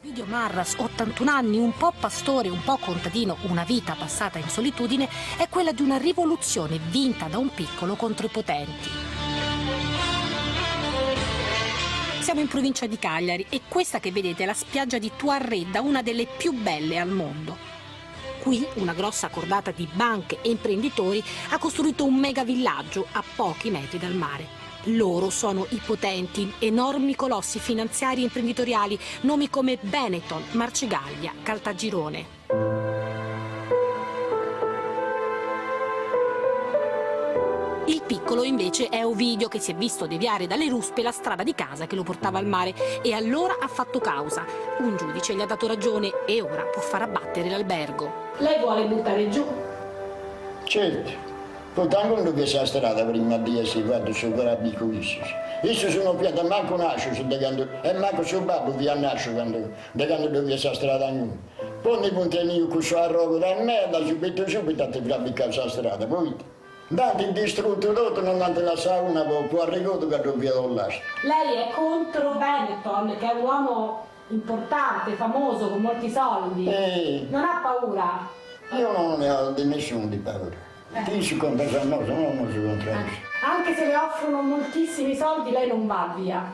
Ovidio Marras, 81 anni, un po' pastore, un po' contadino, una vita passata in solitudine, è quella di una rivoluzione vinta da un piccolo contro i potenti. Siamo in provincia di Cagliari e questa che vedete è la spiaggia di Tuarredda, una delle più belle al mondo. Qui una grossa cordata di banche e imprenditori ha costruito un mega villaggio a pochi metri dal mare. Loro sono i potenti, enormi colossi finanziari e imprenditoriali, nomi come Benetton, Marcegaglia, Caltagirone. Il piccolo invece è Ovidio, che si è visto deviare dalle ruspe la strada di casa che lo portava al mare e allora ha fatto causa. Un giudice gli ha dato ragione e ora può far abbattere l'albergo. Lei vuole buttare giù? Certo. Portanto non questa strada prima di essere fatto sopra piccolissimo. Io sono piato manco nasce e manco suo babbo vi nasce quando dove questa strada non. Poi ne puntini io con suo arrogo da merda, subito a te per questa strada, poi. Dante distrutto tutto, non andate la sauna, può arrivare che dobbiamo lasciare. Lei è contro Benetton, che è un uomo importante, famoso, con molti soldi. Non ha paura? Io non ne ho di nessuno di paura. Chi si compra a noi, non si contraddice. Anche se le offrono moltissimi soldi, lei non va via.